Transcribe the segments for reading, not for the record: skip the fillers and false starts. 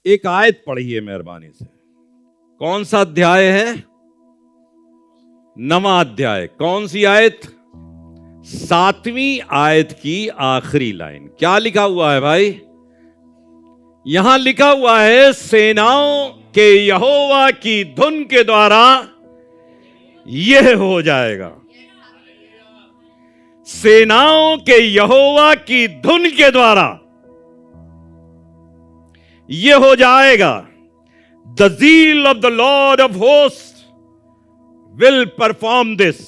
एक आयत पढ़िए मेहरबानी से। कौन सा अध्याय है? 9वां अध्याय। कौन सी आयत? 7वीं आयत की आखिरी लाइन। क्या लिखा हुआ है भाई? यहां लिखा हुआ है, सेनाओं के यहोवा की धुन के द्वारा यह हो जाएगा। सेनाओं के यहोवा की धुन के द्वारा यह हो जाएगा। The zeal of the Lord of hosts will perform this.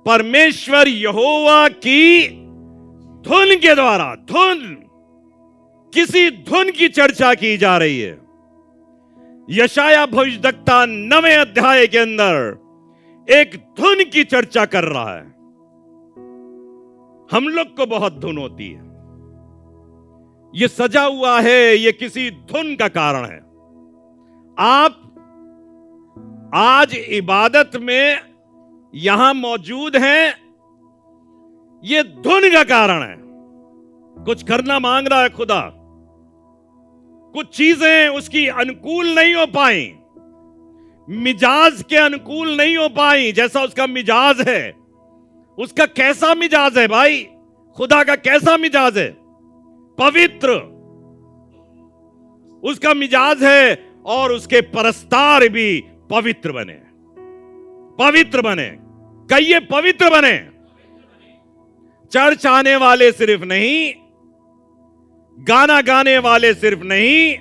परमेश्वर यहोवा की धुन के द्वारा, धुन, किसी धुन की चर्चा की जा रही है। यशाया भविष्यद्वक्ता 9वें अध्याय के अंदर एक धुन की चर्चा कर रहा है। हम लोग को बहुत धुन होती है, ये सजा हुआ है, ये किसी धुन का कारण है। आप आज इबादत में यहां मौजूद हैं, ये धुन का कारण है। कुछ करना मांग रहा है खुदा, कुछ चीजें उसकी अनुकूल नहीं हो पाई, मिजाज के अनुकूल नहीं हो पाई जैसा उसका मिजाज है। उसका कैसा मिजाज है भाई? खुदा का कैसा मिजाज है? पवित्र उसका मिजाज है, और उसके परस्तार भी पवित्र बने। पवित्र बने, कहिए पवित्र बने। चर्च आने वाले सिर्फ नहीं, गाना गाने वाले सिर्फ नहीं,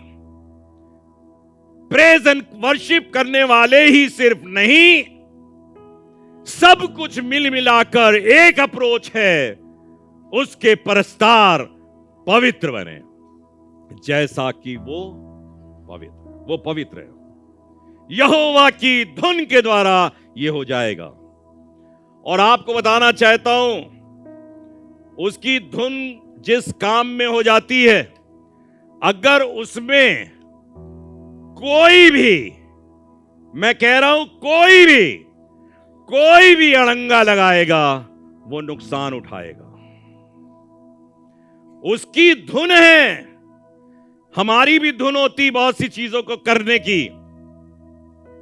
प्रेज एंड वर्शिप करने वाले ही सिर्फ नहीं, सब कुछ मिल मिलाकर एक अप्रोच है, उसके परस्तार पवित्र बने जैसा कि वो पवित्र है। यहोवा की धुन के द्वारा यह हो जाएगा। और आपको बताना चाहता हूं, उसकी धुन जिस काम में हो जाती है, अगर उसमें कोई भी, मैं कह रहा हूं कोई भी अड़ंगा लगाएगा, वो नुकसान उठाएगा। उसकी धुन है। हमारी भी धुन होती बहुत सी चीजों को करने की।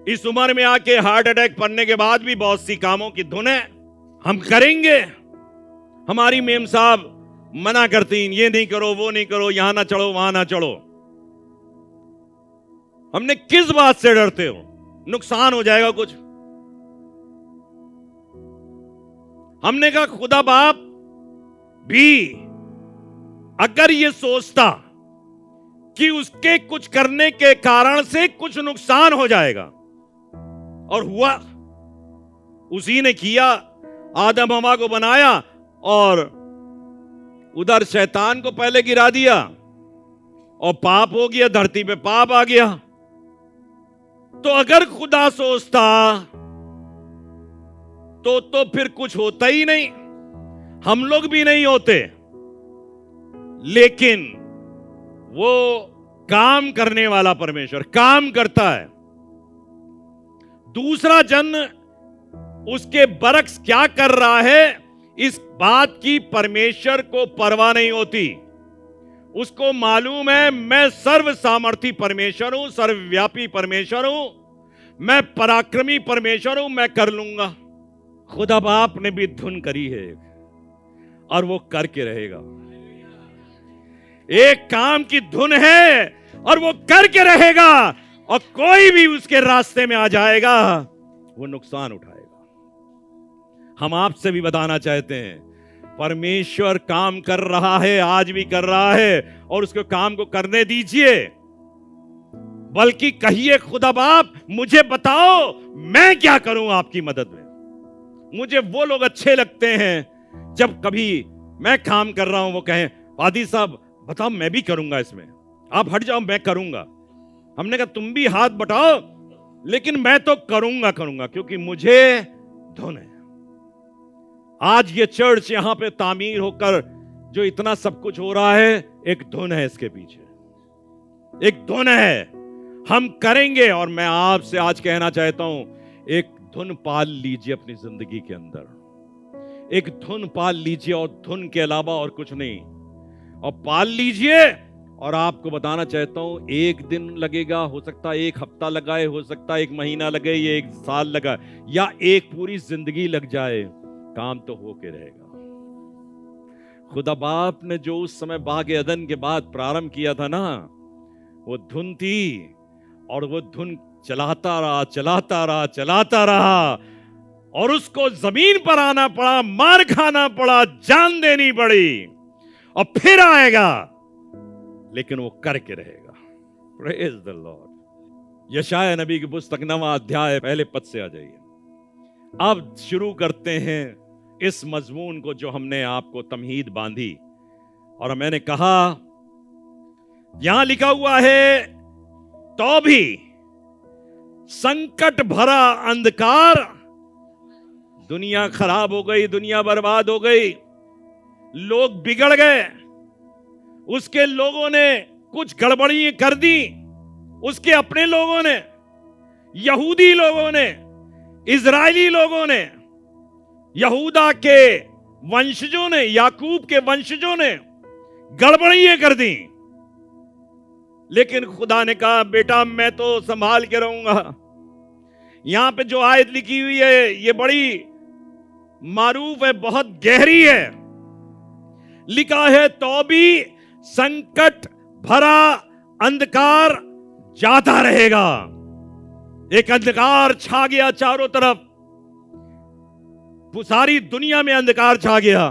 इस उम्र में आके हार्ट अटैक पड़ने के बाद भी बहुत सी कामों की धुन है, हम करेंगे। हमारी मेम साहब मना करती, ये नहीं करो, वो नहीं करो, यहां ना चढ़ो, वहां ना चढ़ो। हमने किस बात से डरते हो? नुकसान हो जाएगा कुछ। हमने कहा खुदा बाप भी अगर ये सोचता कि उसके कुछ करने के कारण से कुछ नुकसान हो जाएगा, और हुआ, उसी ने किया, आदम हवा को बनाया और उधर शैतान को पहले गिरा दिया, और पाप हो गया, धरती पे पाप आ गया। तो अगर खुदा सोचता तो फिर कुछ होता ही नहीं, हम लोग भी नहीं होते। लेकिन वो काम करने वाला परमेश्वर काम करता है। दूसरा जन उसके बरक्स क्या कर रहा है, इस बात की परमेश्वर को परवाह नहीं होती। उसको मालूम है, मैं सर्व सामर्थी परमेश्वर हूं, सर्वव्यापी परमेश्वर हूं, मैं पराक्रमी परमेश्वर हूं, मैं कर लूंगा। खुदा बाप ने भी धुन करी है, और वो करके रहेगा। एक काम की धुन है, और वो करके रहेगा, और कोई भी उसके रास्ते में आ जाएगा, वो नुकसान उठाएगा। हम आपसे भी बताना चाहते हैं, परमेश्वर काम कर रहा है, आज भी कर रहा है, और उसके काम को करने दीजिए। बल्कि कहिए खुदा बाप मुझे बताओ मैं क्या करूं आपकी मदद में। मुझे वो लोग अच्छे लगते हैं जब कभी मैं काम कर रहा हूं, वो कहें वादी साहब बताओ मैं भी करूंगा इसमें, आप हट जाओ मैं करूंगा। हमने कहा तुम भी हाथ बटाओ, लेकिन मैं तो करूंगा, क्योंकि मुझे धुन है। आज ये चर्च यहां पे तामीर होकर जो इतना सब कुछ हो रहा है, एक धुन है इसके पीछे, एक धुन है। हम करेंगे। और मैं आपसे आज कहना चाहता हूं, एक धुन पाल लीजिए अपनी जिंदगी के अंदर, एक धुन पाल लीजिए, और धुन के अलावा और कुछ नहीं। और पाल लीजिए, और आपको बताना चाहता हूं, एक दिन लगेगा, हो सकता है एक हफ्ता लगाए, हो सकता है एक महीना लगे, या एक साल लगा, या एक पूरी जिंदगी लग जाए, काम तो होके रहेगा। खुदा बाप ने जो उस समय बाग अदन के बाद प्रारंभ किया था ना, वो धुन थी, और वो धुन चलाता रहा, चलाता रहा, चलाता रहा, और उसको जमीन पर आना पड़ा, मार खाना पड़ा, जान देनी पड़ी, और फिर आएगा, लेकिन वो करके रहेगा। Praise the lord. यशाया नबी की पुस्तक 9वां अध्याय पहले पद से आ जाइए। अब शुरू करते हैं इस मजमून को जो हमने आपको तमहीद बांधी, और मैंने कहा यहां लिखा हुआ है, तो भी संकट भरा अंधकार, दुनिया खराब हो गई, दुनिया बर्बाद हो गई, लोग बिगड़ गए, उसके लोगों ने कुछ गड़बड़ी कर दी, उसके अपने लोगों ने, यहूदी लोगों ने, इजरायली लोगों ने, यहूदा के वंशजों ने, याकूब के वंशजों ने गड़बड़ियां कर दी। लेकिन खुदा ने कहा, बेटा मैं तो संभाल के रहूंगा। यहां पे जो आयत लिखी हुई है ये बड़ी मारूफ है, बहुत गहरी है। लिखा है, तो भी संकट भरा अंधकार जाता रहेगा। एक अंधकार छा गया चारों तरफ, सारी दुनिया में अंधकार छा गया,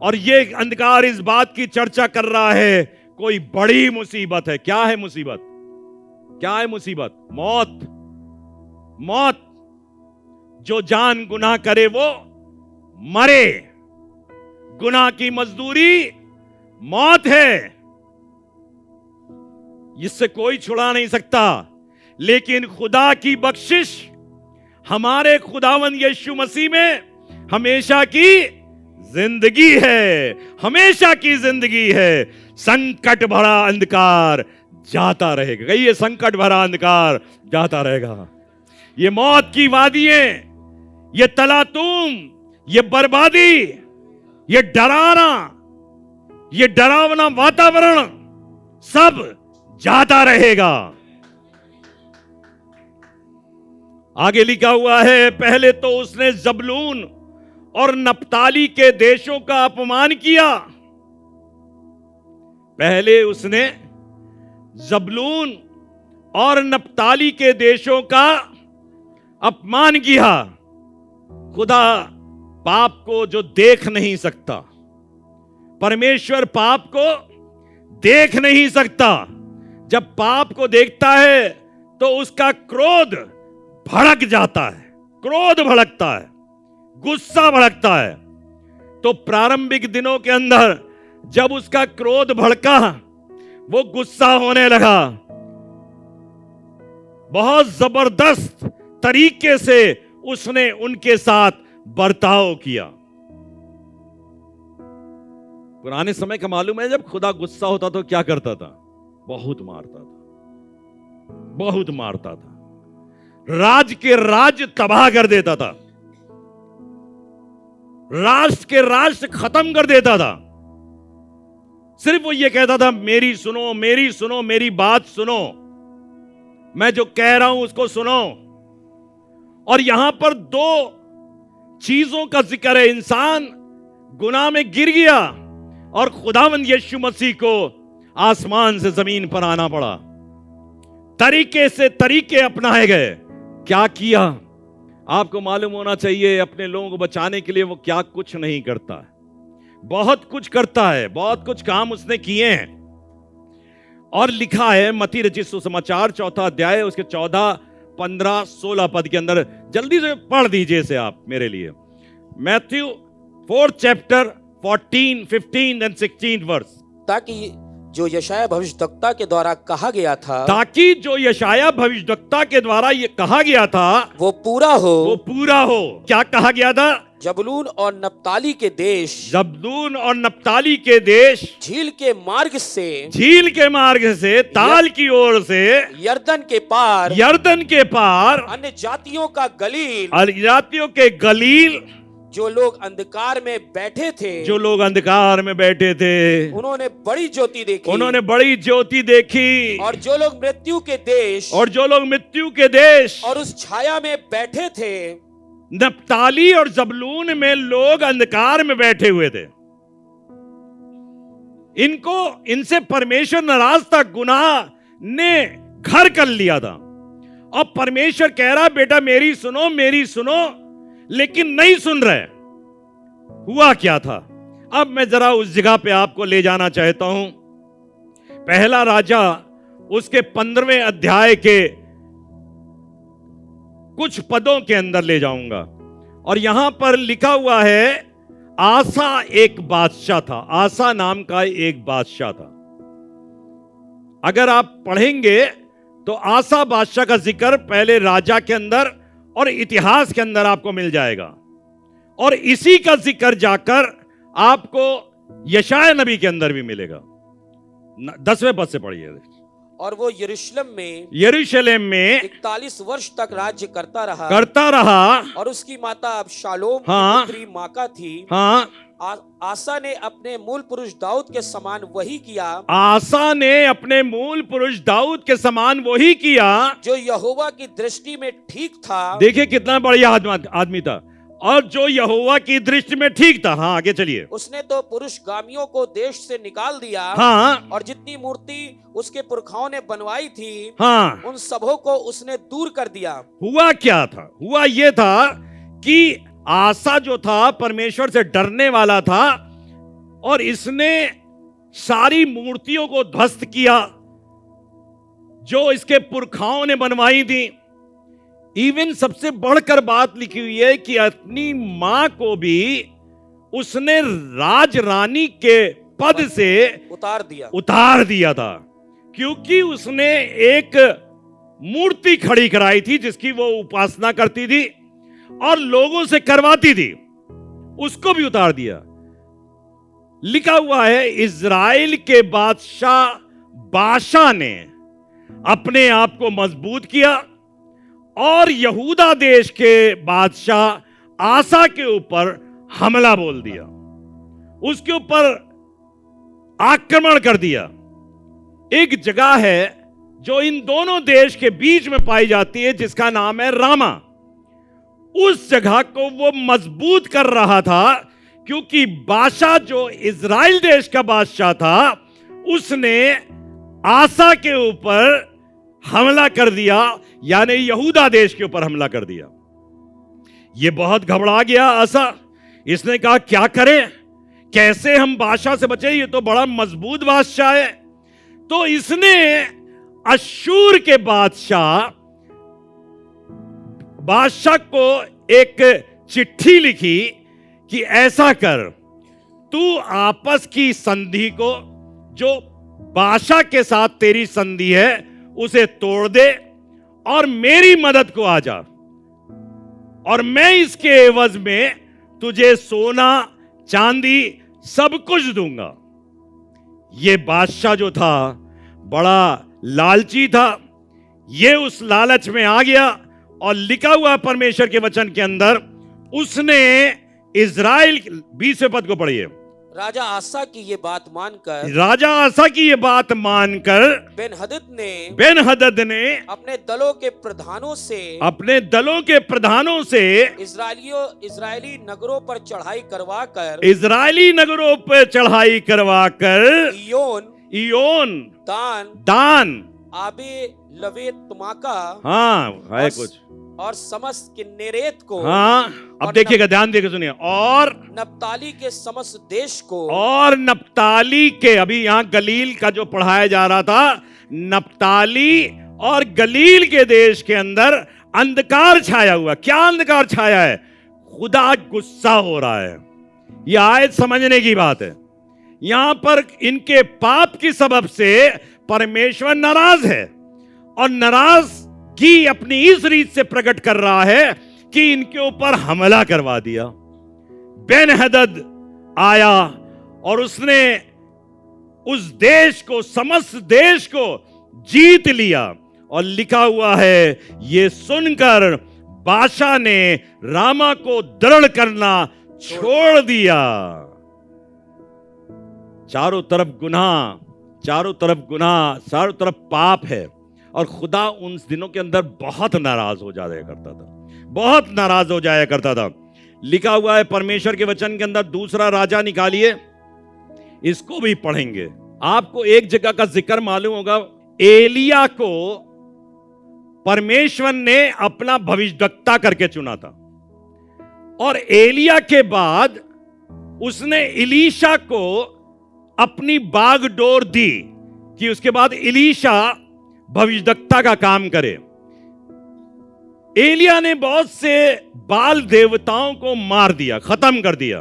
और ये अंधकार इस बात की चर्चा कर रहा है, कोई बड़ी मुसीबत है। क्या है मुसीबत? क्या है मुसीबत? मौत। मौत। जो जान गुनाह करे वो मरे। गुनाह की मजदूरी मौत है, इससे कोई छुड़ा नहीं सकता। लेकिन खुदा की बख्शिश हमारे खुदावंद यीशु मसीह में हमेशा की जिंदगी है, हमेशा की जिंदगी है। संकट भरा अंधकार जाता रहेगा। कहिए, संकट भरा अंधकार जाता रहेगा। ये मौत की वादियां, ये तलातुम, ये बर्बादी, ये डराना, ये डरावना वातावरण सब जाता रहेगा। आगे लिखा हुआ है, पहले तो उसने जबलून और नप्ताली के देशों का अपमान किया। पहले उसने जबलून और नप्ताली के देशों का अपमान किया। खुदा पाप को जो देख नहीं सकता, परमेश्वर पाप को देख नहीं सकता। जब पाप को देखता है तो उसका क्रोध भड़क जाता है, क्रोध भड़कता है, गुस्सा भड़कता है। तो प्रारंभिक दिनों के अंदर जब उसका क्रोध भड़का, वो गुस्सा होने लगा, बहुत जबरदस्त तरीके से उसने उनके साथ बर्ताव किया। पुराने समय का मालूम है, जब खुदा गुस्सा होता तो क्या करता था? बहुत मारता था, बहुत मारता था, राज के राज तबाह कर देता था, राष्ट्र के राष्ट्र खत्म कर देता था। सिर्फ वो ये कहता था, मेरी सुनो, मेरी सुनो, मेरी बात सुनो, मैं जो कह रहा हूं उसको सुनो। और यहां पर दो चीजों का जिक्र है। इंसान गुनाह में गिर गया और खुदावंद यीशु मसीह को आसमान से जमीन पर आना पड़ा। तरीके से तरीके अपनाए गए। क्या किया? आपको मालूम होना चाहिए, अपने लोगों को बचाने के लिए वो क्या कुछ नहीं करता है। बहुत कुछ करता है, बहुत कुछ काम उसने किए हैं। और लिखा है मत्ती रचित सुसमाचार 4 अध्याय उसके 14, 15, 16 पद के अंदर, जल्दी से पढ़ दीजिए इसे आप मेरे लिए। Matthew 4 chapter 14, 15 and 16 verse. ताकि जो यशाया भविष्यद्वक्ता के द्वारा कहा गया था, ताकि जो यशाया भविष्यद्वक्ता के द्वारा ये कहा गया था वो पूरा हो। वो पूरा हो। क्या कहा गया था? जबलून और नप्ताली के देश, जबलून और नप्ताली के देश झील के मार्ग से, झील के मार्ग से, ताल की ओर से, यर्दन के पार, अन्य अन्य जातियों का गलील, जातियों के गलील जो लोग अंधकार में बैठे थे, जो लोग अंधकार में बैठे थे, उन्होंने बड़ी ज्योति देखी। उन्होंने बड़ी ज्योति देखी। और जो लोग मृत्यु के देश, और जो लोग मृत्यु के देश और उस छाया में बैठे थे, नप्ताली और जबलून में लोग अंधकार में बैठे हुए थे। इनसे परमेश्वर नाराज था, गुनाह ने घर कर लिया था। अब परमेश्वर कह रहा बेटा मेरी सुनो, मेरी सुनो, लेकिन नहीं सुन रहे। हुआ क्या था? अब मैं जरा उस जगह पे आपको ले जाना चाहता हूं। पहला राजा उसके 15वें अध्याय के कुछ पदों के अंदर ले जाऊंगा, और यहां पर लिखा हुआ है आसा एक बादशाह था। आसा नाम का एक बादशाह था। अगर आप पढ़ेंगे तो आसा बादशाह का जिक्र पहले राजा के अंदर और इतिहास के अंदर आपको मिल जाएगा, और इसी का जिक्र जाकर आपको यशाया नबी के अंदर भी मिलेगा। 10वें पद से पढ़िए। और वो यरूशलेम में 41 वर्ष तक राज्य करता रहा। और उसकी माता अबशालोम की पुत्री माका थी। आसा ने अपने मूल पुरुष दाऊद के समान वही किया। आसा ने अपने मूल पुरुष दाऊद के समान वही किया जो यहोवा की दृष्टि में ठीक था। देखिए कितना बढ़िया आदमी था, और जो यहोवा की दृष्टि में ठीक था। हाँ आगे चलिए। उसने तो पुरुष गामियों को देश से निकाल दिया। हाँ। और जितनी मूर्ति उसके पुरखाओं ने बनवाई थी, हाँ, उन सबों को उसने दूर कर दिया। हुआ क्या था? हुआ ये था कि आसा जो था परमेश्वर से डरने वाला था, और इसने सारी मूर्तियों को ध्वस्त किया जो इसके पुरखाओं ने बनवाई थी। इवन सबसे बढ़कर बात लिखी हुई है कि अपनी मां को भी उसने राज रानी के पद से उतार दिया था, क्योंकि उसने एक मूर्ति खड़ी कराई थी जिसकी वो उपासना करती थी और लोगों से करवाती थी। उसको भी उतार दिया। लिखा हुआ है इज़राइल के बादशाह बाशा ने अपने आप को मजबूत किया और यहूदा देश के बादशाह आसा के ऊपर हमला बोल दिया, उसके ऊपर आक्रमण कर दिया। एक जगह है जो इन दोनों देश के बीच में पाई जाती है जिसका नाम है रामा। उस जगह को वो मजबूत कर रहा था क्योंकि बादशाह जो इज़राइल देश का बादशाह था उसने आसा के ऊपर हमला कर दिया, यानी यहूदा देश के ऊपर हमला कर दिया। ये बहुत घबरा गया आसा। इसने कहा क्या करें, कैसे हम बादशाह से बचे, ये तो बड़ा मजबूत बादशाह है। तो इसने अश्शूर के बादशाह को एक चिट्ठी लिखी कि ऐसा कर, तू आपस की संधि को, जो बादशाह के साथ तेरी संधि है उसे तोड़ दे और मेरी मदद को आ जा, और मैं इसके एवज में तुझे सोना चांदी सब कुछ दूंगा। ये बादशाह जो था बड़ा लालची था। ये उस लालच में आ गया और लिखा हुआ परमेश्वर के वचन के अंदर उसने इज़राइल 20वें पद को पढ़िए। राजा आसा की ये बात मानकर बेन-हदद ने अपने दलों के प्रधानों से इजरायली नगरों पर चढ़ाई करवाकर इयोन, दान, आबे लवेत तुमाका, है कुछ, और समस्त किन्नेरेत को, अब देखिएगा, ध्यान देकर सुनिए, और नप्ताली के समस्त देश को, और नप्ताली के, अभी यहां गलील का जो पढ़ाया जा रहा था, नप्ताली और गलील के देश के अंदर अंधकार छाया हुआ। क्या अंधकार छाया है? खुदा गुस्सा हो रहा है। यह आयत समझने की बात है। यहां पर इनके पाप की सबब से परमेश्वर नाराज है, और नाराजगी अपनी इस रीत से प्रकट कर रहा है कि इनके ऊपर हमला करवा दिया। बेन-हदद आया और उसने उस देश को, समस्त देश को जीत लिया, और लिखा हुआ है ये सुनकर बादशाह ने रामा को दृढ़ करना छोड़ दिया। चारों तरफ गुनाह, चारों तरफ गुनाह, चारों तरफ पाप है। और खुदा उन दिनों के अंदर बहुत नाराज हो जाया करता था, बहुत नाराज हो जाया करता था। लिखा हुआ है परमेश्वर के वचन के अंदर, दूसरा राजा निकालिए, इसको भी पढ़ेंगे। आपको एक जगह का जिक्र मालूम होगा, एलिया को परमेश्वर ने अपना भविष्यवक्ता करके चुना था, और एलिया के बाद उसने एलीशा को अपनी बागडोर दी कि उसके बाद एलीशा भविष्यवक्ता का काम करे। एलिया ने बहुत से बाल देवताओं को मार दिया, खत्म कर दिया,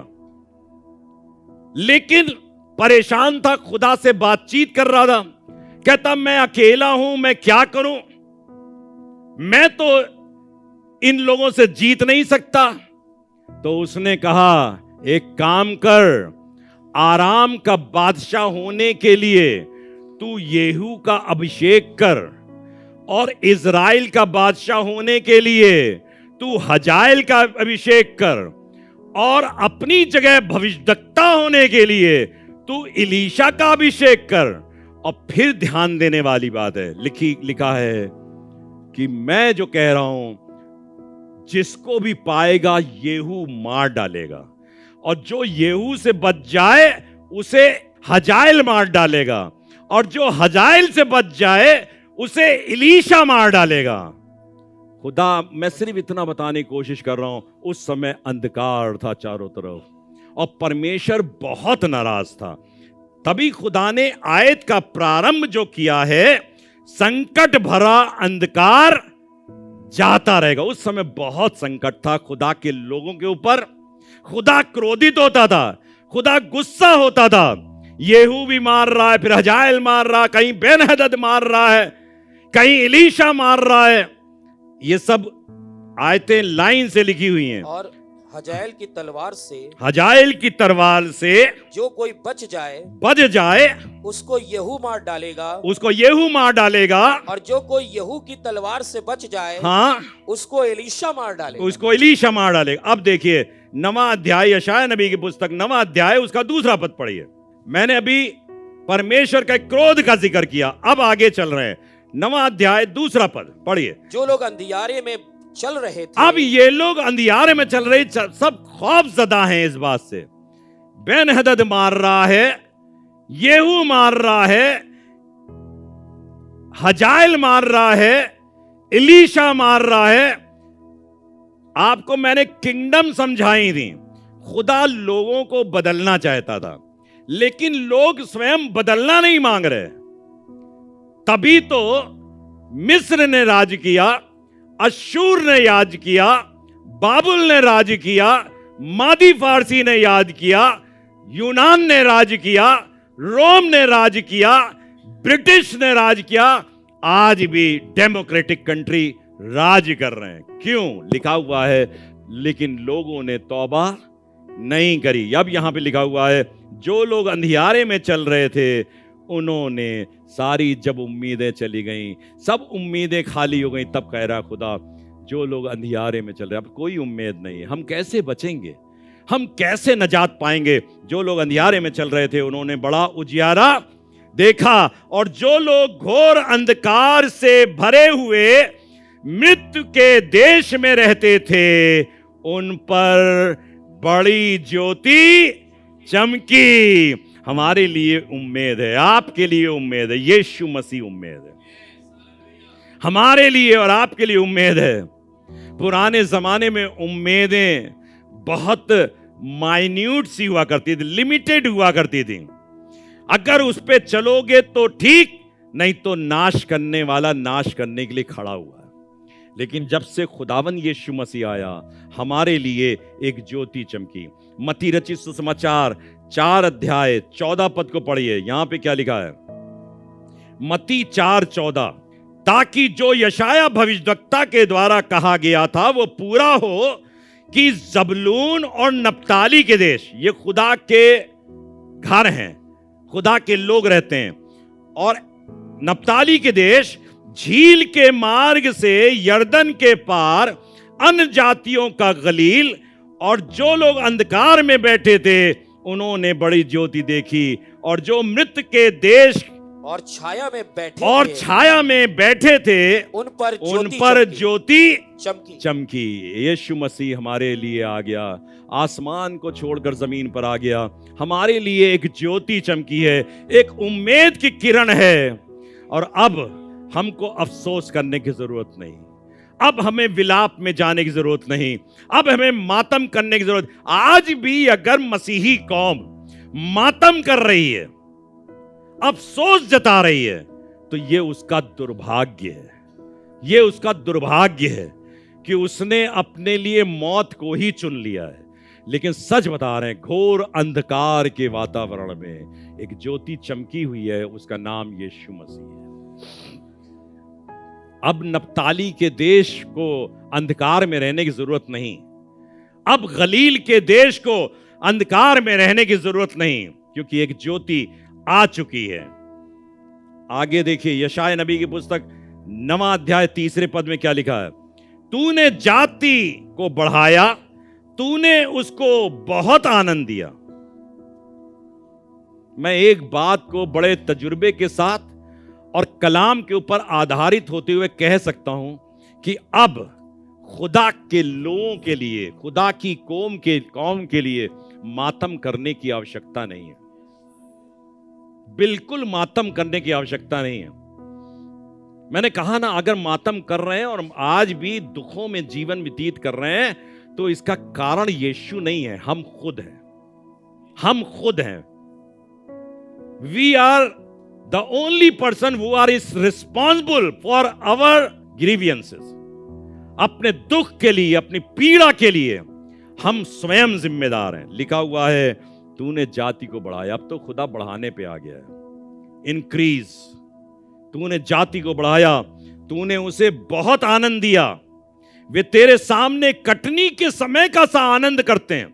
लेकिन परेशान था, खुदा से बातचीत कर रहा था। कहता मैं अकेला हूं, मैं क्या करूं, मैं तो इन लोगों से जीत नहीं सकता। तो उसने कहा एक काम कर, आराम का बादशाह होने के लिए तू येहू का अभिषेक कर, और इज़राइल का बादशाह होने के लिए तू हजाएल का अभिषेक कर, और अपनी जगह भविष्यवक्ता होने के लिए तू एलीशा का अभिषेक कर। और फिर ध्यान देने वाली बात है, लिखा है कि मैं जो कह रहा हूं, जिसको भी पाएगा येहू मार डालेगा, और जो येहू से बच जाए उसे हजाएल मार डालेगा, और जो हजाएल से बच जाए उसे एलीशा मार डालेगा। खुदा, मैं सिर्फ इतना बताने की कोशिश कर रहा हूं, उस समय अंधकार था चारों तरफ, और परमेश्वर बहुत नाराज था। तभी खुदा ने आयत का प्रारंभ जो किया है, संकट भरा अंधकार जाता रहेगा। उस समय बहुत संकट था खुदा के लोगों के ऊपर। खुदा क्रोधित होता था, खुदा गुस्सा होता था। येहू भी मार रहा है, फिर हजाएल मार रहा है, कहीं बेन-हदद मार रहा है, कहीं एलीशा मार रहा है। ये सब आयतें लाइन से लिखी हुई हैं। और हजाएल की तलवार से, हजाएल की तलवार से जो कोई बच जाए उसको येहू मार डालेगा, उसको येहू मार डालेगा, और जो कोई येहू की तलवार से बच जाए, हाँ, उसको एलीशा मार डालेगा, उसको एलीशा मार डालेगा। अब देखिए 9वां अध्याय, यशायाह नबी की पुस्तक 9वां अध्याय, उसका दूसरा पद पढ़िए। मैंने अभी परमेश्वर के क्रोध का जिक्र किया, अब आगे चल रहे हैं। 9वां अध्याय दूसरा पद पढ़िए। जो लोग अंधियारे में चल रहे थे, अब ये लोग अंधियारे में चल रहे, सब खौफजदा हैं इस बात से। बेन-हदद मार रहा है, येहू मार रहा है, हजाएल मार रहा है, एलीशा मार रहा है। आपको मैंने किंगडम समझाई थी। खुदा लोगों को बदलना चाहता था, लेकिन लोग स्वयं बदलना नहीं मांग रहे। तभी तो मिस्र ने राज किया, अश्शूर ने राज किया, बाबुल ने राज किया, मादी फारसी ने राज किया, यूनान ने राज किया, रोम ने राज किया, ब्रिटिश ने राज किया। आज भी डेमोक्रेटिक कंट्री राज कर रहे हैं। क्यों? लिखा हुआ है, लेकिन लोगों ने तौबा नहीं करी। अब यहां पे लिखा हुआ है, जो लोग अंधियारे में चल रहे थे उन्होंने सारी, जब उम्मीदें चली गईं, सब उम्मीदें खाली हो गईं, तब कह रहा खुदा, जो लोग अंधियारे में चल रहे, अब कोई उम्मीद नहीं, हम कैसे बचेंगे, हम कैसे नजात पाएंगे। जो लोग अंधियारे में चल रहे थे उन्होंने बड़ा उजियारा देखा, और जो लोग घोर अंधकार से भरे हुए मृत्यु के देश में रहते थे उन पर बड़ी ज्योति चमकी। हमारे लिए उम्मीद है, आपके लिए उम्मीद है, यीशु मसीह उम्मीद है हमारे लिए और आपके लिए उम्मीद है। पुराने जमाने में उम्मीदें बहुत माइन्यूट सी हुआ करती थी, लिमिटेड हुआ करती थी। अगर उस पे चलोगे तो ठीक, नहीं तो नाश करने वाला नाश करने के लिए खड़ा हुआ है। लेकिन जब से खुदावन यीशु मसीह आया, हमारे लिए एक ज्योति चमकी। मत्ती रचित सुसमाचार 4 अध्याय 14 पद को पढ़िए। यहां पे क्या लिखा है? मत्ती 4:14, ताकि जो यशायाह भविष्यवक्ता के द्वारा कहा गया था वो पूरा हो कि जबलून और नप्ताली के देश, ये खुदा के घर हैं, खुदा के लोग रहते हैं, और नप्ताली के देश झील के मार्ग से यर्दन के पार अन्य जातियों का गलील और जो लोग अंधकार में बैठे थे उन्होंने बड़ी ज्योति देखी, और जो मृत्यु के देश और छाया में बैठे थे उन पर ज्योति चमकी। चमकी। यीशु मसीह हमारे लिए आ गया, आसमान को छोड़कर जमीन पर आ गया, हमारे लिए एक ज्योति चमकी है, एक उम्मीद की किरण है। और अब हमको अफसोस करने की जरूरत नहीं, अब हमें विलाप में जाने की जरूरत नहीं, अब हमें मातम करने की जरूरत। आज भी अगर मसीही कौम मातम कर रही है, अफसोस जता रही है, तो ये उसका दुर्भाग्य है, ये उसका दुर्भाग्य है कि उसने अपने लिए मौत को ही चुन लिया है। लेकिन सच बता रहे हैं, घोर अंधकार के वातावरण में एक ज्योति चमकी हुई है, उसका नाम यीशु मसीह है। अब नप्ताली के देश को अंधकार में रहने की जरूरत नहीं, अब गलील के देश को अंधकार में रहने की जरूरत नहीं, क्योंकि एक ज्योति आ चुकी है। आगे देखिए, यशायाह नबी की पुस्तक 9वां अध्याय 3 पद में क्या लिखा है? तूने जाति को बढ़ाया, तूने उसको बहुत आनंद दिया। मैं एक बात को बड़े तजुर्बे के साथ और कलाम के ऊपर आधारित होते हुए कह सकता हूं कि अब खुदा के लोगों के लिए, खुदा की कौम के लिए मातम करने की आवश्यकता नहीं है, बिल्कुल मातम करने की आवश्यकता नहीं है। मैंने कहा ना, अगर मातम कर रहे हैं और आज भी दुखों में जीवन व्यतीत कर रहे हैं, तो इसका कारण यीशु नहीं है, हम खुद हैं, हम खुद हैं। We are the only person who are is responsible for our grievances. अपने दुख के लिए, अपनी पीड़ा के लिए हम स्वयं जिम्मेदार हैं। लिखा हुआ है, तूने जाति को बढ़ाया। अब तो खुदा बढ़ाने पे आ गया है, इंक्रीज। तूने जाति को बढ़ाया, तूने उसे बहुत आनंद दिया। वे तेरे सामने कटनी के समय का सा आनंद करते हैं।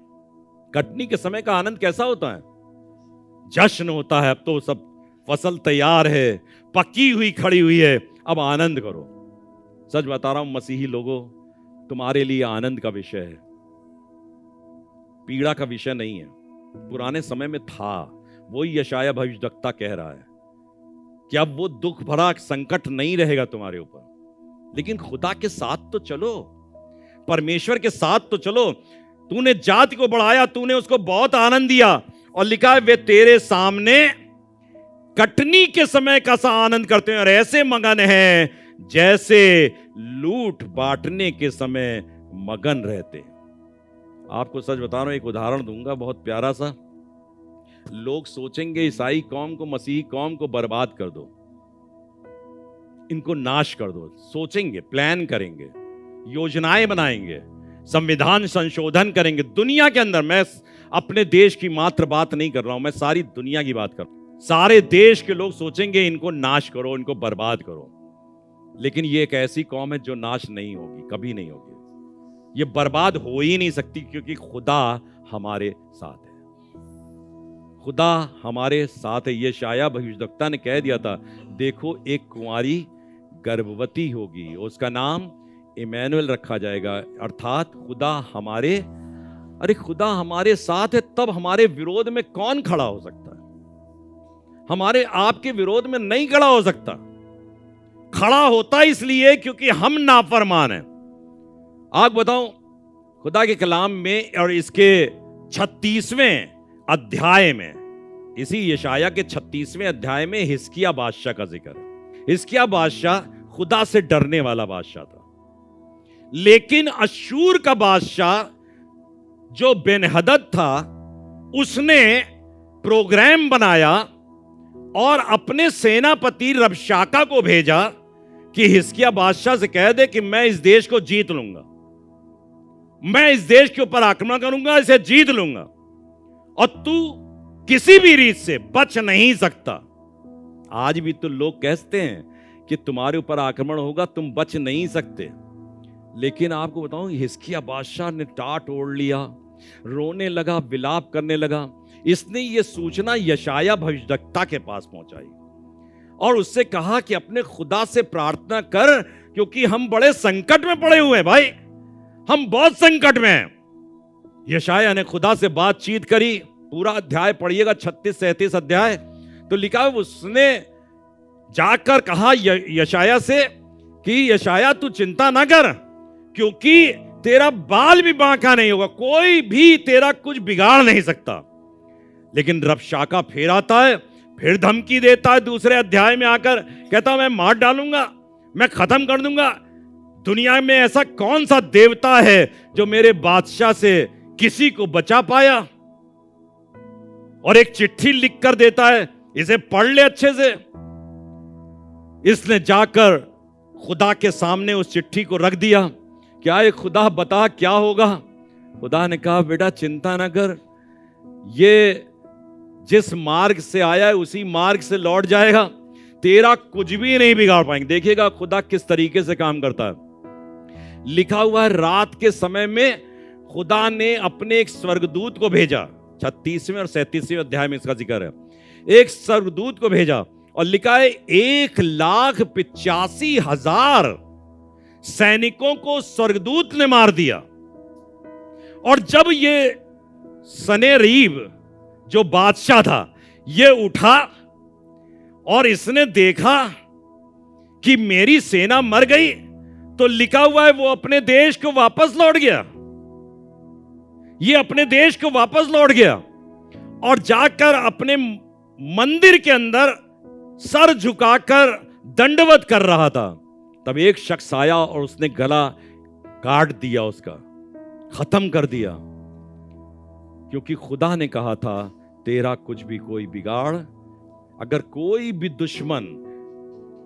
कटनी के समय का आनंद कैसा होता है? जश्न होता है। अब तो सब फसल तैयार है, पकी हुई खड़ी हुई है, अब आनंद करो। सच बता रहा हूं मसीही लोगों, तुम्हारे लिए आनंद का विषय है, पीड़ा का विषय नहीं है। पुराने समय में था, वही यशायाह भविष्यद्वक्ता कह रहा है कि अब वो दुख भरा संकट नहीं रहेगा तुम्हारे ऊपर, लेकिन खुदा के साथ तो चलो, परमेश्वर के साथ तो चलो। तूने जाति को बढ़ाया, तूने उसको बहुत आनंद दिया, और लिखा है वे तेरे सामने कटनी के समय का सा आनंद करते हैं और ऐसे मगन हैं जैसे लूट बांटने के समय मगन रहते। आपको सच बता रहा हूं, एक उदाहरण दूंगा बहुत प्यारा सा। लोग सोचेंगे ईसाई कौम को, मसीही कौम को बर्बाद कर दो, इनको नाश कर दो, सोचेंगे, प्लान करेंगे, योजनाएं बनाएंगे, संविधान संशोधन करेंगे दुनिया के अंदर। मैं अपने देश की मात्र बात नहीं कर रहा हूं, मैं सारी दुनिया की बात कर रहा हूं। सारे देश के लोग सोचेंगे इनको नाश करो, इनको बर्बाद करो। लेकिन ये एक ऐसी कौम है जो नाश नहीं होगी, कभी नहीं होगी, ये बर्बाद हो ही नहीं सकती, क्योंकि खुदा हमारे साथ है, खुदा हमारे साथ है। ये यशायाह भविष्यद्वक्ता ने कह दिया था, देखो एक कुंवारी गर्भवती होगी, उसका नाम इमैनुएल रखा जाएगा, अर्थात खुदा हमारे, अरे खुदा हमारे साथ है, तब हमारे विरोध में कौन खड़ा हो सकता है? हमारे आपके विरोध में नहीं खड़ा हो सकता। खड़ा होता इसलिए क्योंकि हम नाफरमान हैं। आप बताओ, खुदा के कलाम में और इसके 36वें अध्याय में, इसी यशायाह के 36वें अध्याय में हिजकिय्याह बादशाह का जिक्र है। हिजकिय्याह बादशाह खुदा से डरने वाला बादशाह था, लेकिन अश्शूर का बादशाह जो बेनहदद था, उसने प्रोग्राम बनाया और अपने सेनापति रबशाका को भेजा कि हिजकिय्याह बादशाह से कह दे कि मैं इस देश को जीत लूंगा, मैं इस देश के ऊपर आक्रमण करूंगा, इसे जीत लूंगा, और तू किसी भी रीत से बच नहीं सकता। आज भी तो लोग कहते हैं कि तुम्हारे ऊपर आक्रमण होगा, तुम बच नहीं सकते। लेकिन आपको बताऊं, हिजकिय्याह बादशाह ने टाट ओढ़ लिया, रोने लगा, विलाप करने लगा। इसने ये सूचना यशायाह भविष्यद्वक्ता के पास पहुंचाई और उससे कहा कि अपने खुदा से प्रार्थना कर, क्योंकि हम बड़े संकट में पड़े हुए हैं भाई, हम बहुत संकट में हैं। यशाया ने खुदा से बातचीत करी। पूरा अध्याय पढ़िएगा, 36-37 अध्याय। तो लिखा है उसने जाकर कहा यशाया से कि यशाया तू चिंता ना कर, क्योंकि तेरा बाल भी बांका नहीं होगा, कोई भी तेरा कुछ बिगाड़ नहीं सकता। लेकिन रबशाका फिर आता है, फिर धमकी देता है दूसरे अध्याय में आकर, कहता मैं मार डालूंगा, मैं खत्म कर दूंगा। दुनिया में ऐसा कौन सा देवता है जो मेरे बादशाह से किसी को बचा पाया। और एक चिट्ठी लिख कर देता है, इसे पढ़ ले अच्छे से। इसने जाकर खुदा के सामने उस चिट्ठी को रख दिया। क्या ये खुदा बता क्या होगा? खुदा ने कहा बेटा चिंता ना कर, ये जिस मार्ग से आया है उसी मार्ग से लौट जाएगा, तेरा कुछ भी नहीं बिगाड़ पाएंगे। देखिएगा खुदा किस तरीके से काम करता है। लिखा हुआ है रात के समय में खुदा ने अपने एक स्वर्गदूत को भेजा, 36वें और 37वें अध्याय में इसका जिक्र है। एक स्वर्गदूत को भेजा और लिखा है 1,85,000 सैनिकों को स्वर्गदूत ने मार दिया। और जब ये सनेरीब जो बादशाह था ये उठा और इसने देखा कि मेरी सेना मर गई, तो लिखा हुआ है वो अपने देश को वापस लौट गया। ये अपने देश को वापस लौट गया और जाकर अपने मंदिर के अंदर सर झुकाकर दंडवत कर रहा था। तब एक शख्स आया और उसने गला काट दिया, उसका खत्म कर दिया, क्योंकि खुदा ने कहा था तेरा कुछ भी कोई बिगाड़, अगर कोई भी दुश्मन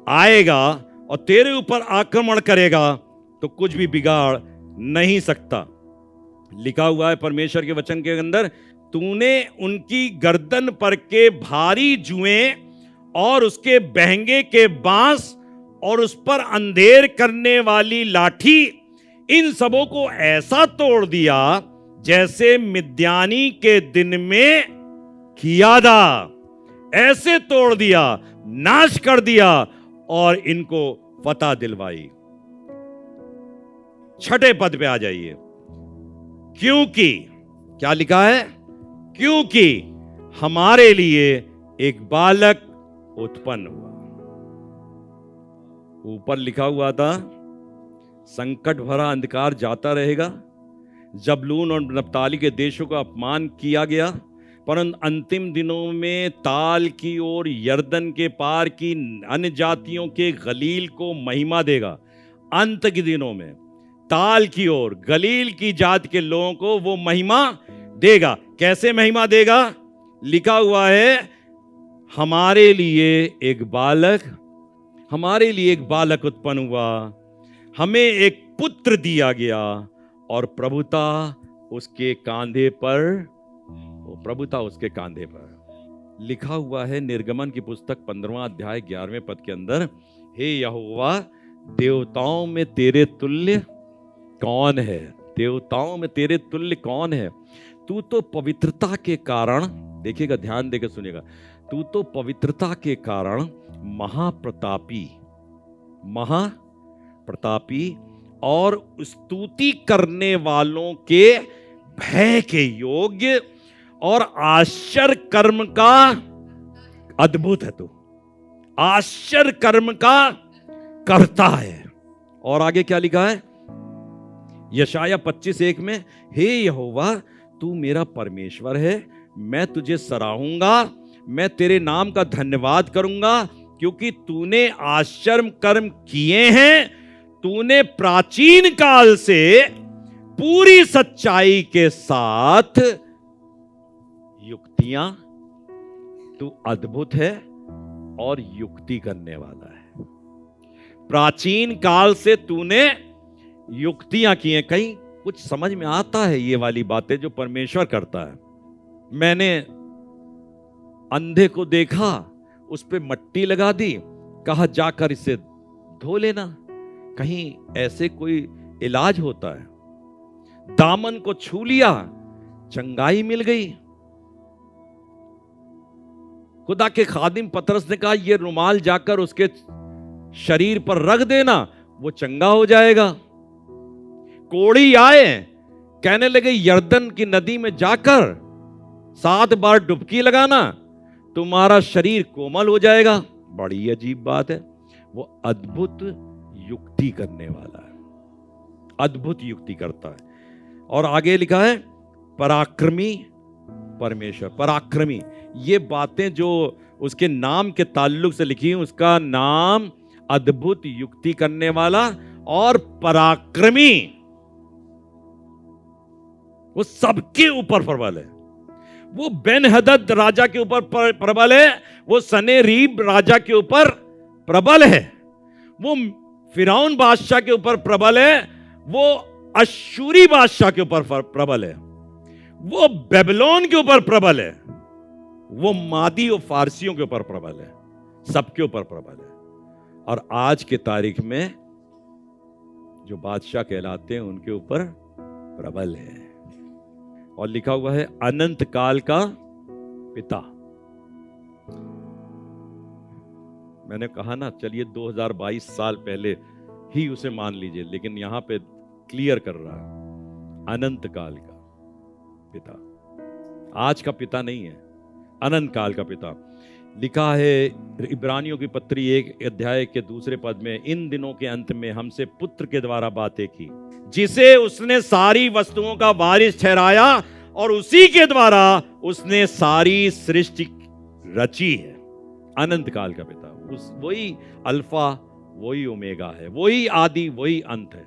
आएगा और तेरे ऊपर आक्रमण करेगा तो कुछ भी बिगाड़ नहीं सकता। लिखा हुआ है परमेश्वर के वचन के अंदर, तूने उनकी गर्दन पर के भारी जुएं और उसके बहंगे के बांस और उस पर अंधेर करने वाली लाठी, इन सबों को ऐसा तोड़ दिया जैसे मिद्यानी के दिन में किया था। ऐसे तोड़ दिया, नाश कर दिया और इनको फतह दिलवाई। छठे पद पे आ जाइए। क्योंकि क्या लिखा है? क्योंकि हमारे लिए एक बालक उत्पन्न हुआ। ऊपर लिखा हुआ था संकट भरा अंधकार जाता रहेगा, जबलून और नप्ताली के देशों का अपमान किया गया, परंतु अंतिम दिनों में ताल की ओर यर्दन के पार की अन्य जातियों के गलील को महिमा देगा। अंत के दिनों में ताल की ओर गलील की जात के लोगों को वो महिमा देगा। कैसे महिमा देगा? लिखा हुआ है हमारे लिए एक बालक उत्पन्न हुआ, हमें एक पुत्र दिया गया और प्रभुता उसके कांधे पर। लिखा हुआ है निर्गमन की पुस्तक 15वां अध्याय 11वें पद के अंदर, हे यहोवा देवताओं में तेरे तुल्य कौन है? देवताओं में तेरे तुल्य कौन है? तू तो पवित्रता के कारण, देखिएगा ध्यान देकर सुनिएगा, तू तो पवित्रता के कारण महाप्रतापी और स्तुति करने वालों के भय के योग्य और आश्चर्य कर्म का अद्भुत है। तू आश्चर्य कर्म का करता है। और आगे क्या लिखा है? यशाया 25:1 में, हे यहोवा तू मेरा परमेश्वर है, मैं तुझे सराहूंगा, मैं तेरे नाम का धन्यवाद करूंगा, क्योंकि तूने आश्चर्य कर्म किए हैं, तूने प्राचीन काल से पूरी सच्चाई के साथ युक्तियां, तू अद्भुत है और युक्ति करने वाला है। प्राचीन काल से तूने युक्तियां की हैं। कहीं कुछ समझ में आता है ये वाली बातें जो परमेश्वर करता है। मैंने अंधे को देखा, उस पे मट्टी लगा दी, कहा जाकर इसे धो लेना। कहीं ऐसे कोई इलाज होता है? दामन को छू लिया, चंगाई मिल गई। खुदा के खादिम पतरस ने कहा ये रुमाल जाकर उसके शरीर पर रख देना, वो चंगा हो जाएगा। कोढ़ी आए, कहने लगे यर्दन की नदी में जाकर 7 बार डुबकी लगाना, तुम्हारा शरीर कोमल हो जाएगा। बड़ी अजीब बात है। वो अद्भुत युक्ति करने वाला है, अद्भुत युक्ति करता है। और आगे लिखा है पराक्रमी परमेश्वर। पराक्रमी, ये बातें जो उसके नाम के ताल्लुक से लिखी हैं, उसका नाम अद्भुत युक्ति करने वाला और पराक्रमी। वो सबके ऊपर प्रबल है। वो बेन-हदद राजा के ऊपर प्रबल है, वो सनेरीब राजा के ऊपर प्रबल है, वो फिरौन बादशाह के ऊपर प्रबल है, वो अश्शूरी बादशाह के ऊपर प्रबल है, वो बेबीलोन के ऊपर प्रबल है, वो मादी और फारसियों के ऊपर प्रबल है, सबके ऊपर प्रबल है। और आज के तारीख में जो बादशाह कहलाते हैं उनके ऊपर प्रबल है। और लिखा हुआ है अनंत काल का पिता। मैंने कहा ना, चलिए 2022 साल पहले ही उसे मान लीजिए, लेकिन यहां पे क्लियर कर रहा है अनंत काल का पिता। आज का पिता नहीं है, अनंत काल का पिता। लिखा है इब्रानियों की पत्री 1 अध्याय के 2 पद में, इन दिनों के अंत में हमसे पुत्र के द्वारा बातें की, जिसे उसने सारी वस्तुओं का वारिस ठहराया और उसी के द्वारा उसने सारी सृष्टि रची है। अनंत काल का पिता, वही अल्फा, वही ओमेगा है, वही आदि, वही अंत है,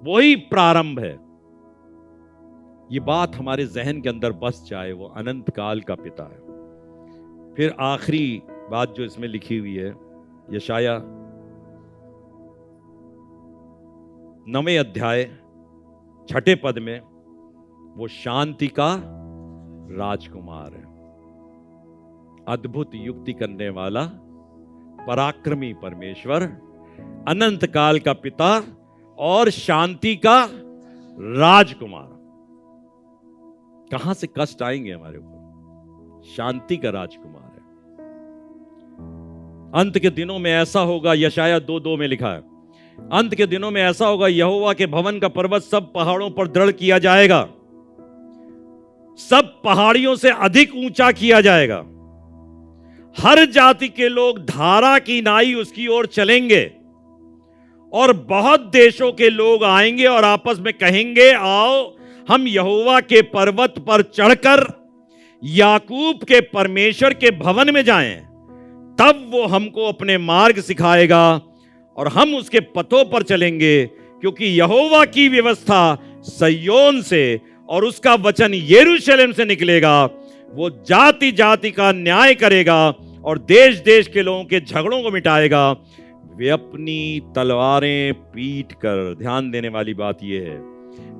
वही प्रारंभ है। ये बात हमारे जहन के अंदर बस जाए, वो अनंत काल का पिता है। फिर आखिरी बात जो इसमें लिखी हुई है, यशाया 9वें अध्याय 6 पद में, वो शांति का राजकुमार है, अद्भुत युक्ति करने वाला, पराक्रमी परमेश्वर, अनंत काल का पिता और शांति का राजकुमार। कहां से कष्ट आएंगे हमारे ऊपर? शांति का राजकुमार है। अंत के दिनों में ऐसा होगा, यशाया 2:2 में लिखा है, अंत के दिनों में ऐसा होगा, यहोवा के भवन का पर्वत सब पहाड़ों पर दृढ़ किया जाएगा, सब पहाड़ियों से अधिक ऊंचा किया जाएगा। हर जाति के लोग धारा की नाई उसकी ओर चलेंगे, और बहुत देशों के लोग आएंगे और आपस में कहेंगे, आओ हम यहोवा के पर्वत पर चढ़कर याकूब के परमेश्वर के भवन में जाएं, तब वो हमको अपने मार्ग सिखाएगा और हम उसके पथों पर चलेंगे, क्योंकि यहोवा की व्यवस्था सिय्योन से और उसका वचन यरूशलेम से निकलेगा। वो जाति जाति का न्याय करेगा और देश देश के लोगों के झगड़ों को मिटाएगा। वे अपनी तलवारें पीट कर, ध्यान देने वाली बात यह है,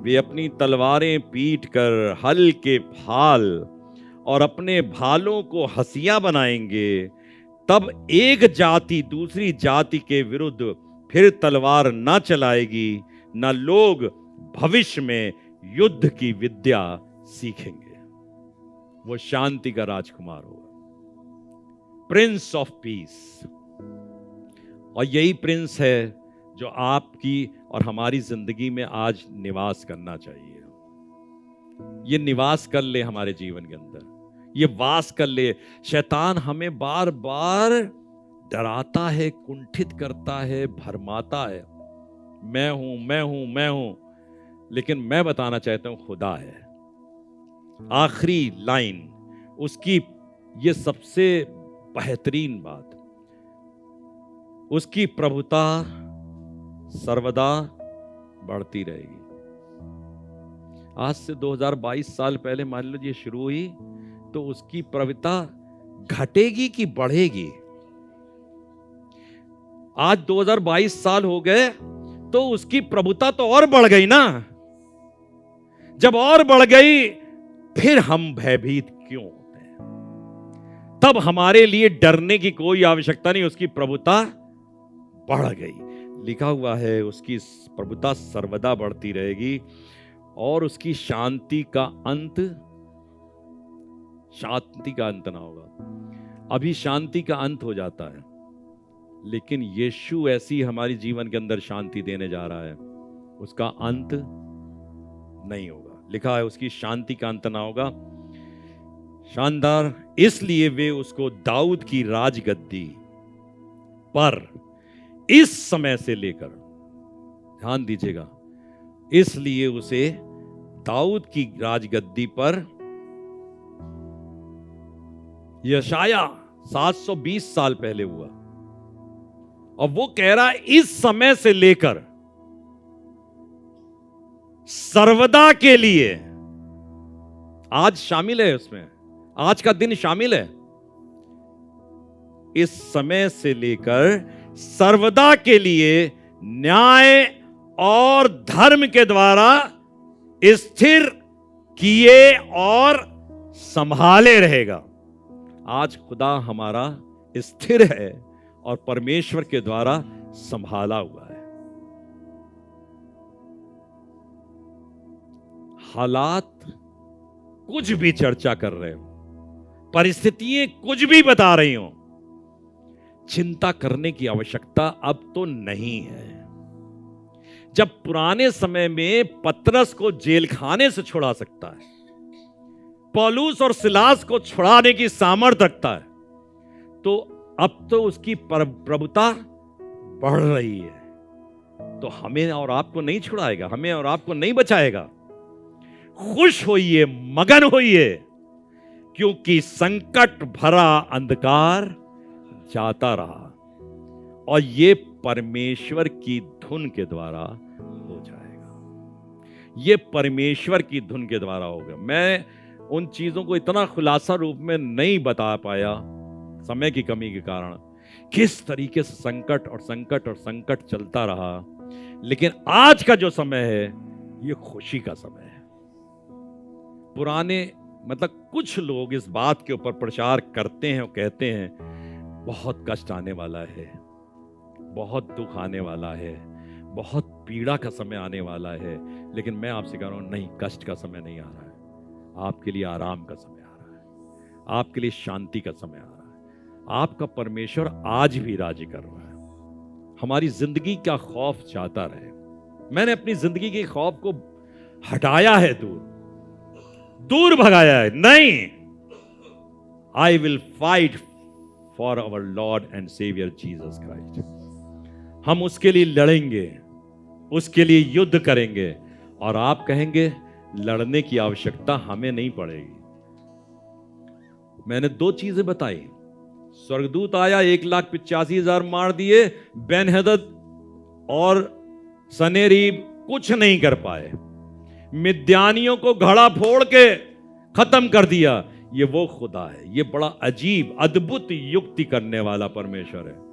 वे अपनी तलवारें पीट कर हल के भाल और अपने भालों को हंसिया बनाएंगे। तब एक जाति दूसरी जाति के विरुद्ध फिर तलवार न चलाएगी, न लोग भविष्य में युद्ध की विद्या सीखेंगे। वो शांति का राजकुमार होगा, प्रिंस ऑफ पीस। और यही प्रिंस है जो आपकी और हमारी जिंदगी में आज निवास करना चाहिए। ये निवास कर ले हमारे जीवन के अंदर, ये वास कर ले। शैतान हमें बार बार डराता है, कुंठित करता है, भरमाता है, मैं हूं मैं हूं मैं हूं। लेकिन मैं बताना चाहता हूं, खुदा है। आखिरी लाइन उसकी, ये सबसे बेहतरीन बात, उसकी प्रभुता सर्वदा बढ़ती रहेगी। आज से 2022 साल पहले मान लो ये शुरू हुई, तो उसकी प्रभुता घटेगी कि बढ़ेगी? आज 2022 साल हो गए तो उसकी प्रभुता तो और बढ़ गई ना। जब और बढ़ गई, फिर हम भयभीत क्यों होते हैं? तब हमारे लिए डरने की कोई आवश्यकता नहीं, उसकी प्रभुता बढ़ गई। लिखा हुआ है उसकी प्रभुता सर्वदा बढ़ती रहेगी और उसकी शांति का अंत ना होगा। अभी शांति का अंत हो जाता है, लेकिन यीशु ऐसी हमारी जीवन के अंदर शांति देने जा रहा है, उसका अंत नहीं होगा। लिखा है उसकी शांति का अंत ना होगा। शानदार। इसलिए वे उसको दाऊद की राजगद्दी पर इस समय से लेकर, ध्यान दीजिएगा, इसलिए उसे दाऊद की राजगद्दी पर, यशाया 720 साल पहले हुआ, और वो कह रहा है इस समय से लेकर सर्वदा के लिए। आज शामिल है उसमें, आज का दिन शामिल है। इस समय से लेकर सर्वदा के लिए न्याय और धर्म के द्वारा स्थिर किए और संभाले रहेगा। आज खुदा हमारा स्थिर है और परमेश्वर के द्वारा संभाला हुआ है। हालात कुछ भी चर्चा कर रहे हो, परिस्थितियां कुछ भी बता रही हो, चिंता करने की आवश्यकता अब तो नहीं है। जब पुराने समय में पतरस को जेल खाने से छुड़ा सकता है, पौलुस और सिलास को छुड़ाने की सामर्थ्य रखता है, तो अब तो उसकी प्रभुता बढ़ रही है। तो हमें और आपको नहीं छुड़ाएगा, हमें और आपको नहीं बचाएगा। खुश होइए, मगन होइए, क्योंकि संकट भरा अंधकार जाता रहा और ये परमेश्वर की धुन के द्वारा हो जाएगा। ये परमेश्वर की धुन के द्वारा होगा। मैं उन चीजों को इतना खुलासा रूप में नहीं बता पाया समय की कमी के कारण, किस तरीके से संकट और संकट और संकट चलता रहा। लेकिन आज का जो समय है ये खुशी का समय है। पुराने मतलब कुछ लोग इस बात के ऊपर प्रचार करते हैं और कहते हैं बहुत कष्ट आने वाला है, बहुत दुख आने वाला है, बहुत पीड़ा का समय आने वाला है। लेकिन मैं आपसे कह रहा हूं नहीं, कष्ट का समय नहीं आ रहा है। आपके लिए आराम का समय आ रहा है, आपके लिए शांति का समय आ रहा है। आपका परमेश्वर आज भी राजी कर रहा है। हमारी जिंदगी का खौफ जाता रहे। मैंने अपनी जिंदगी के खौफ को हटाया है, दूर भगाया है। नहीं, I will fight for our lord and saviour Jesus Christ. हम उसके लिए लड़ेंगे, उसके लिए युद्ध करेंगे। और आप कहेंगे लड़ने की आवश्यकता हमें नहीं पड़ेगी। मैंने 2 चीजें बताई। स्वर्गदूत आया, 1,85,000 मार दिए। बेन-हदद और सनेरीब कुछ नहीं कर पाए। मिद्यानियों को घड़ा फोड़ के खत्म कर दिया। ये वो खुदा है। ये बड़ा अजीब अद्भुत युक्ति करने वाला परमेश्वर है।